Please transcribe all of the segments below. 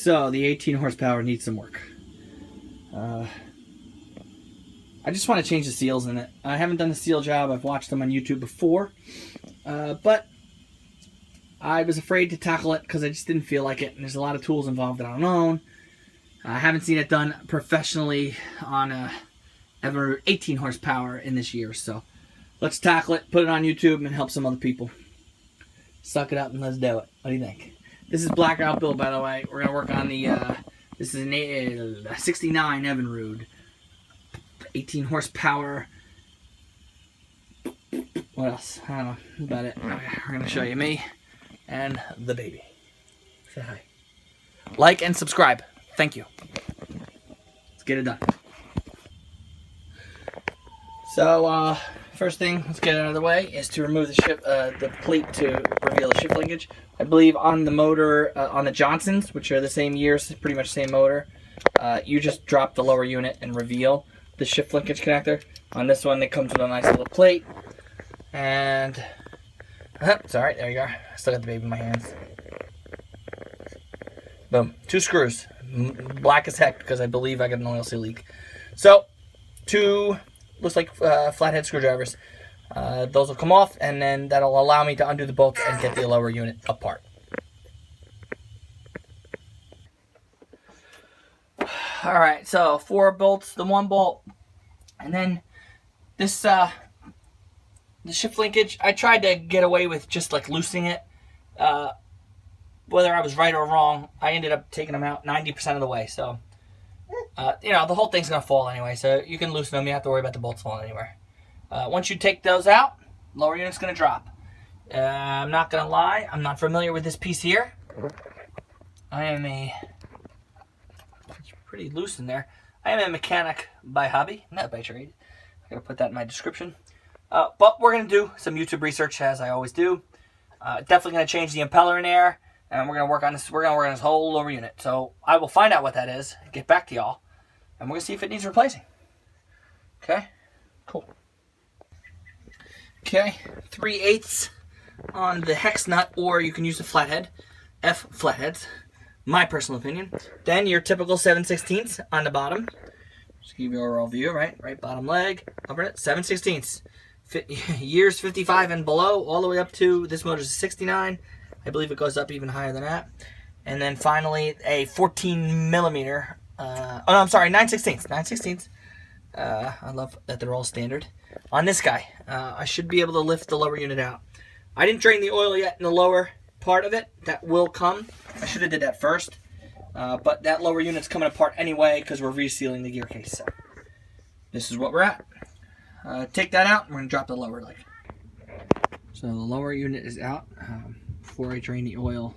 So the 18 horsepower needs some work. I just want to change the seals in it. I haven't done the seal job. I've watched them on YouTube before. But I was afraid to tackle it because I just didn't feel like it. And there's a lot of tools involved that I don't own. I haven't seen it done professionally on a Evinrude 18 horsepower in this year. So let's tackle it, put it on YouTube, and help some other people. Suck it up and let's do it. What do you think? This is black outbuild, by the way. We're going to work on the, this is an 69 Evinrude. 18 horsepower. What else? I don't know about it. Okay, we're going to show you me and the baby. Say hi. Like and subscribe. Thank you. Let's get it done. So, first thing, let's get it out of the way, is to remove the plate to reveal the shift linkage. I believe on the motor, on the Johnsons, which are the same years, pretty much same motor, you just drop the lower unit and reveal the shift linkage connector. On this one, it comes with a nice little plate. And, sorry, there you are. I still got the baby in my hands. Boom. 2 screws. Black as heck because I believe I got an oil seal leak. So, 2, looks like flathead screwdrivers. Those will come off, and then that'll allow me to undo the bolts and get the lower unit apart. Alright, so 4 bolts, the 1 bolt, and then this, the shift linkage, I tried to get away with just like loosening it. Whether I was right or wrong, I ended up taking them out 90% of the way, so, you know, the whole thing's going to fall anyway, so you can loosen them, you don't have to worry about the bolts falling anywhere. Once you take those out, lower unit's going to drop. I'm not going to lie, I'm not familiar with this piece here. I am it's pretty loose in there. I am a mechanic by hobby, not by trade. I'm going to put that in my description. But we're going to do some YouTube research, as I always do. Definitely going to change the impeller in there, and we're going to work on this. We're going to work on this whole lower unit. So I will find out what that is, get back to y'all, and we're going to see if it needs replacing. Okay, cool. Okay, 3/8 on the hex nut, or you can use the flathead. F flatheads, my personal opinion. Then your typical 7/16 on the bottom. Just give you an overall view, right? Right bottom leg, upper it, 7/16. Years 55 and below, all the way up to, this motor is 69. I believe it goes up even higher than that. And then finally, a 14 millimeter, oh no, I'm sorry, 9/16. 9/16. I love that they're all standard. On this guy, I should be able to lift the lower unit out. I didn't drain the oil yet in the lower part of it. That will come. I should have did that first. But that lower unit's coming apart anyway because we're resealing the gear case. So this is what we're at. Take that out, and we're going to drop the lower leg. So the lower unit is out. Before I drain the oil,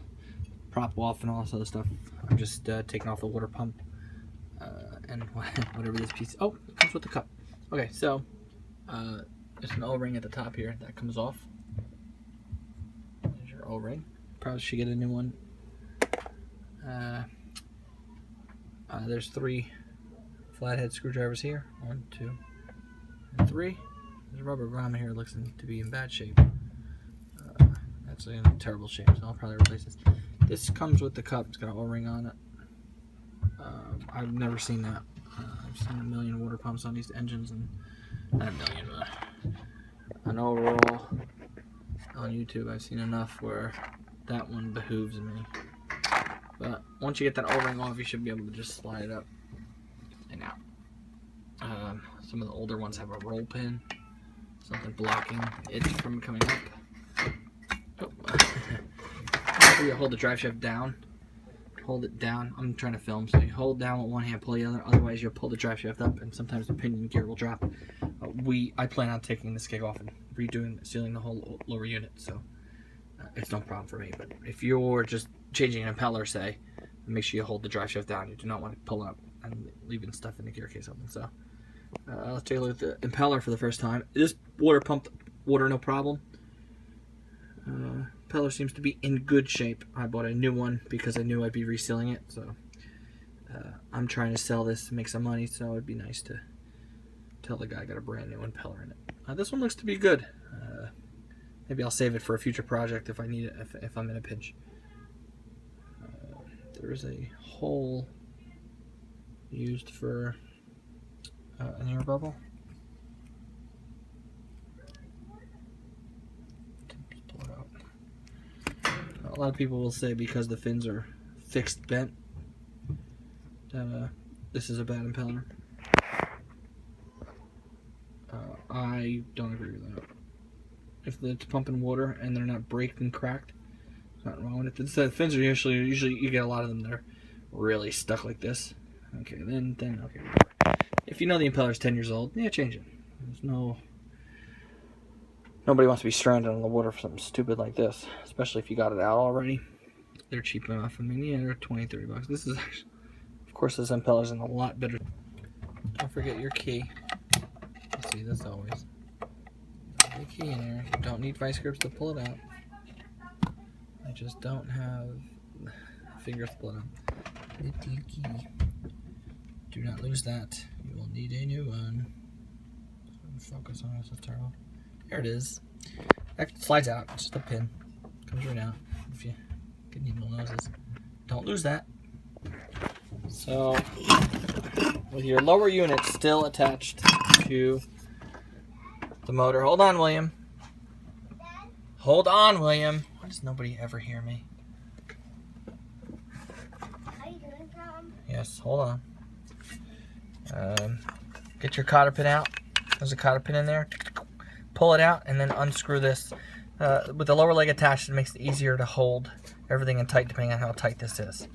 prop off, and all this other stuff, I'm just taking off the water pump and whatever this piece. Oh, it comes with the cup. Okay, so there's an O-ring at the top here that comes off. There's your O-ring. Probably should get a new one. There's 3 flathead screwdrivers here. 1, 2, and 3. There's a rubber grommet here. It looks to be in bad shape. That's in terrible shape, so I'll probably replace this. This comes with the cup. It's got an O-ring on it. I've never seen that. I've seen a million water pumps on these engines, and not a million, but an overall on YouTube I've seen enough where that one behooves me. But once you get that O-ring off, you should be able to just slide it up and out. Some of the older ones have a roll pin, something blocking it from coming up. Oh. You hold the drive shaft down. Hold it down. I'm trying to film, so you hold down with one hand, pull the other. Otherwise, you'll pull the drive shaft up, and sometimes the pinion gear will drop. I plan on taking this gig off and sealing the whole lower unit, so it's no problem for me. But if you're just changing an impeller, say, make sure you hold the drive shaft down. You do not want to pull up and leaving stuff in the gear case open. So let's take a look at the impeller for the first time. This water pumped water, no problem. Impeller seems to be in good shape. I bought a new one because I knew I'd be resealing it, so I'm trying to sell this to make some money, so it'd be nice to tell the guy I got a brand new impeller in it. This one looks to be good. Maybe I'll save it for a future project if I need it, if I'm in a pinch. there is a hole used for an air bubble. Just pull it out. A lot of people will say because the fins are fixed bent that this is a bad impeller. I don't agree with that. If it's pumping water and they're not braked and cracked, there's nothing wrong with it. The fins are usually you get a lot of them that are really stuck like this. Okay, then okay, whatever. If you know the impeller's 10 years old, yeah, change it. Nobody wants to be stranded on the water for something stupid like this, especially if you got it out already. They're cheap enough. I mean, yeah, they're 20, 30 bucks. This is actually, of course, this impeller's in a lot better. Don't forget your key. You see this always. The key in there. You don't need vice grips to pull it out. I just don't have fingers to pull it out. Little key. Do not lose that. You will need a new one. Focus on it. Turn off. There it is. That slides out. It's just a pin. Comes right out. If you get needle noses, don't lose that. So, with your lower unit still attached to the motor. Hold on, William. Hold on, William. Why does nobody ever hear me? Are you doing something? Yes, hold on. Get your cotter pin out. There's a cotter pin in there. Pull it out and then unscrew this. With the lower leg attached, it makes it easier to hold everything in tight depending on how tight this is.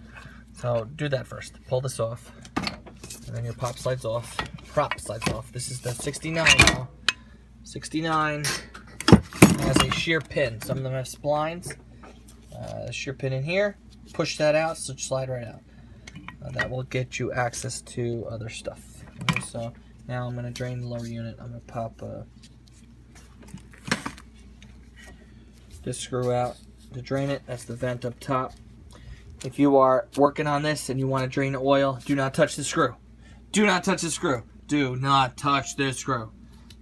So do that first. Pull this off. And then your prop slides off. This is the 69 now. 69 has a shear pin. Some of them have splines. Shear pin in here. Push that out, so slide right out. That will get you access to other stuff. Okay, so now I'm going to drain the lower unit. I'm going to pop this screw out to drain it. That's the vent up top. If you are working on this and you want to drain the oil, do not touch the screw. Do not touch the screw. Do not touch this screw.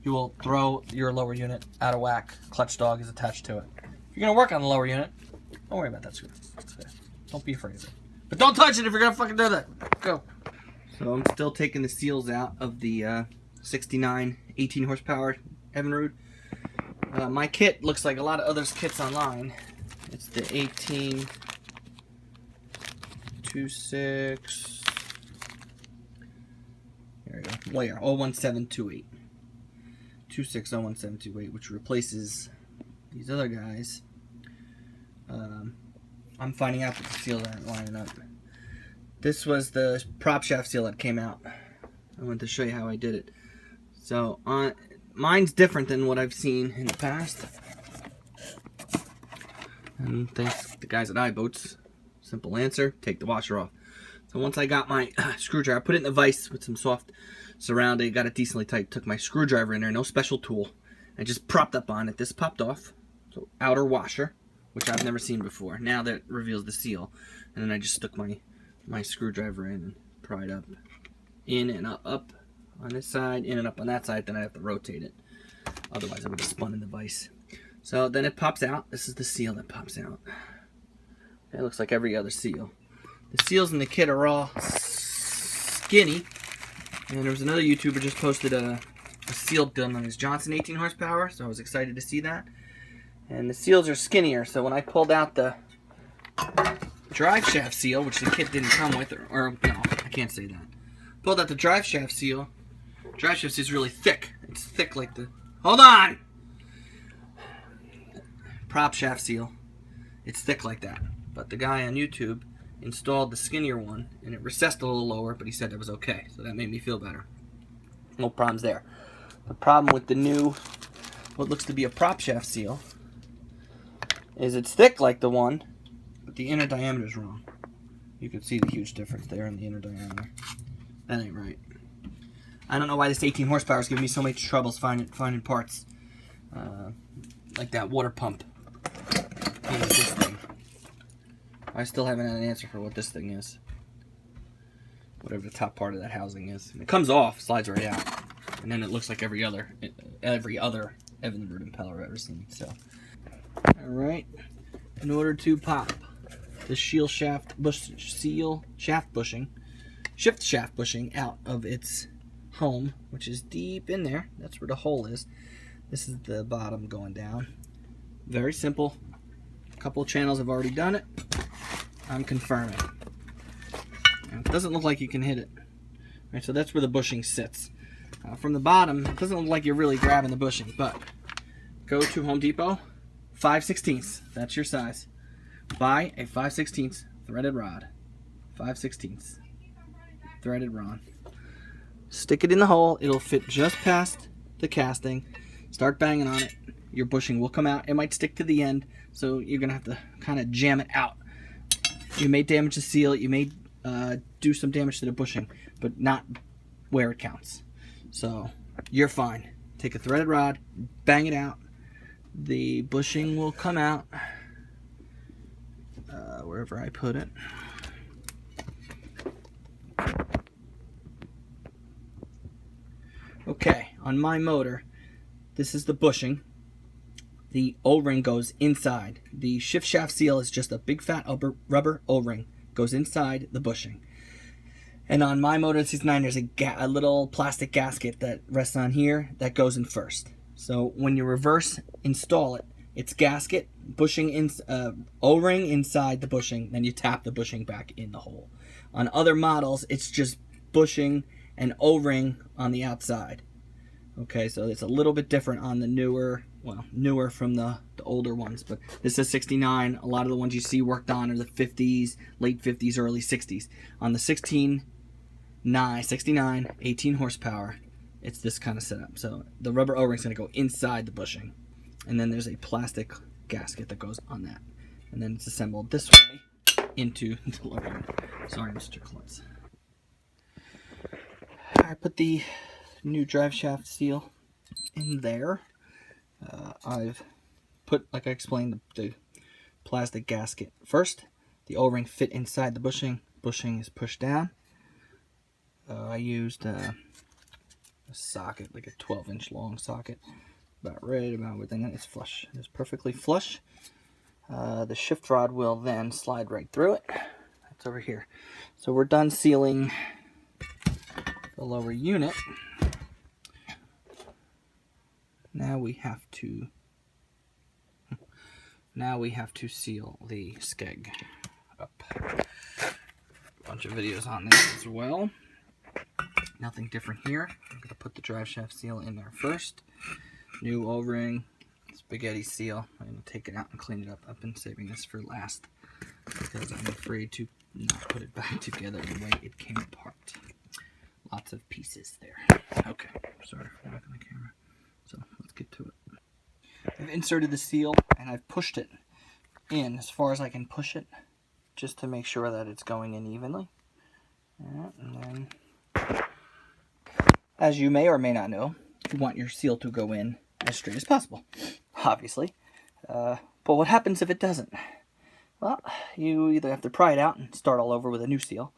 You will throw your lower unit out of whack. Clutch dog is attached to it. If you're going to work on the lower unit, don't worry about that screw. Don't be afraid of it. But don't touch it if you're going to fucking do that. Go. So I'm still taking the seals out of the 69 18 horsepower Evinrude. My kit looks like a lot of others' kits online. It's the 18 26. There we go. Well, yeah, 01728. 26 which replaces these other guys. I'm finding out that the seals aren't lining up. This was the prop shaft seal that came out. I wanted to show you how I did it. So mine's different than what I've seen in the past. And thanks to the guys at iBoats. Simple answer, take the washer off. So once I got my screwdriver, I put it in the vise with some soft surrounding, got it decently tight, took my screwdriver in there, no special tool, and just propped up on it. This popped off, so outer washer, which I've never seen before. Now that reveals the seal. And then I just stuck my screwdriver in and pried up. In and up on this side, in and up on that side, then I have to rotate it. Otherwise I would have spun in the vise. So then it pops out. This is the seal that pops out. It looks like every other seal. The seals in the kit are all skinny. And there was another YouTuber just posted a seal done on his Johnson 18 horsepower, so I was excited to see that. And the seals are skinnier, so when I pulled out the drive shaft seal, which the kit didn't come with, or no, I can't say that. Pulled out the drive shaft seal. Drive shaft seal is really thick. It's thick like the... Hold on! Prop shaft seal. It's thick like that. But the guy on YouTube installed the skinnier one, and it recessed a little lower, but he said it was okay, so that made me feel better. No problems there. The problem with the new, what looks to be a prop shaft seal, is it's thick like the one, but the inner diameter is wrong. You can see the huge difference there in the inner diameter. That ain't right. I don't know why this 18 horsepower is giving me so much troubles finding parts. Like that water pump. And this thing. I still haven't had an answer for what this thing is. Whatever the top part of that housing is. And it comes off, slides right out. And then it looks like every other Evinrude impeller I've ever seen. So, alright. In order to pop the shift shaft bushing out of its home, which is deep in there. That's where the hole is. This is the bottom going down. Very simple. A couple of channels have already done it. I'm confirming. And it doesn't look like you can hit it. Right, so that's where the bushing sits. From the bottom, it doesn't look like you're really grabbing the bushing, but go to Home Depot, 5/16. That's your size. Buy a 5/16 threaded rod. 5/16 threaded rod. Stick it in the hole. It'll fit just past the casting. Start banging on it. Your bushing will come out. It might stick to the end, so you're going to have to kind of jam it out. You may damage the seal. You may do some damage to the bushing, but not where it counts. So you're fine. Take a threaded rod, bang it out. The bushing will come out wherever I put it. Okay, on my motor, this is the bushing. The O-ring goes inside. The shift shaft seal is just a big fat rubber O-ring. Goes inside the bushing. And on my motor 69, there's a little plastic gasket that rests on here that goes in first. So when you reverse install it, it's gasket, bushing, O-ring inside the bushing, then you tap the bushing back in the hole. On other models, it's just bushing and O-ring on the outside. Okay, so it's a little bit different on the newer from the older ones, but this is 69. A lot of the ones you see worked on are the 50s, late 50s, early 60s. On the 69, 18 horsepower, it's this kind of setup. So the rubber O-ring is going to go inside the bushing, and then there's a plastic gasket that goes on that, and then it's assembled this way into the lower. Sorry, Mr. Klutz. I put the new drive shaft seal in there. I've put, like I explained, the plastic gasket first. The O-ring fit inside the bushing. Bushing is pushed down. I used a socket, like a 12-inch long socket, about within it. It's flush. It's perfectly flush. The shift rod will then slide right through it. It's over here. So we're done sealing the lower unit. Now we have to seal the skeg up. A bunch of videos on this as well. Nothing different here. I'm going to put the drive shaft seal in there first. New O-ring, spaghetti seal. I'm going to take it out and clean it up. I've been saving this for last because I'm afraid to not put it back together the way it came apart. Lots of pieces there. Okay, sorry for knocking the camera. So let's get to it. I've inserted the seal and I've pushed it in as far as I can push it, just to make sure that it's going in evenly. And then, as you may or may not know, you want your seal to go in as straight as possible, obviously. But what happens if it doesn't? Well, you either have to pry it out and start all over with a new seal.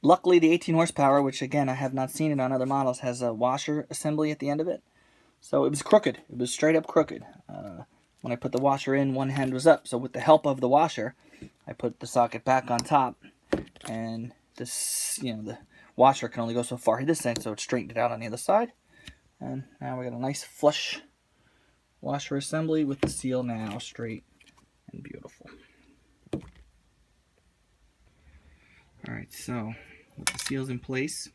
Luckily, the 18 horsepower, which again I have not seen it on other models, has a washer assembly at the end of it. So it was crooked. It was straight up crooked. When I put the washer in, one hand was up. So with the help of the washer, I put the socket back on top, and this, the washer can only go so far this side, so it straightened it out on the other side. And now we got a nice flush washer assembly with the seal now straight and beautiful. Alright, so with the seals in place,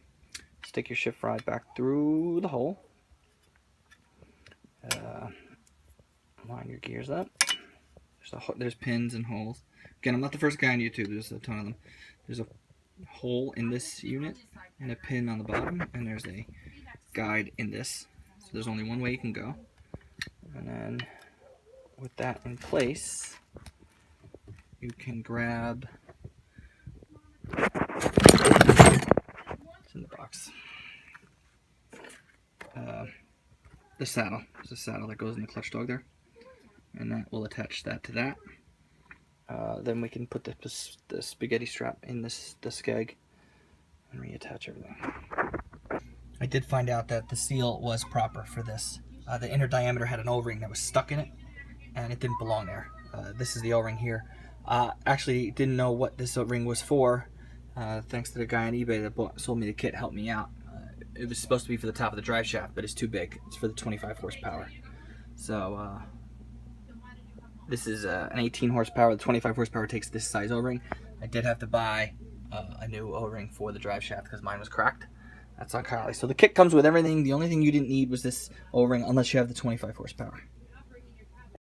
stick your shift rod back through the hole. Line your gears up. There's pins and holes. Again, I'm not the first guy on YouTube. There's a ton of them. There's a hole in this unit and a pin on the bottom, and there's a guide in this. So there's only one way you can go. And then with that in place, you can grab, it's in the box, the saddle. There's a saddle that goes in the clutch dog there, and that will attach that to that. Then we can put the spaghetti strap in the skeg and reattach everything. I did find out that the seal was proper for this. The inner diameter had an O-ring that was stuck in it, and it didn't belong there. This is the O-ring here. Actually didn't know what this O-ring was for. Thanks to the guy on eBay that sold me the kit, helped me out. It was supposed to be for the top of the drive shaft, but it's too big. It's for the 25 horsepower. So this is an 18 horsepower. The 25 horsepower takes this size O-ring. I did have to buy a new O-ring for the drive shaft because mine was cracked. That's on Kylie. So the kit comes with everything. The only thing you didn't need was this O-ring, unless you have the 25 horsepower.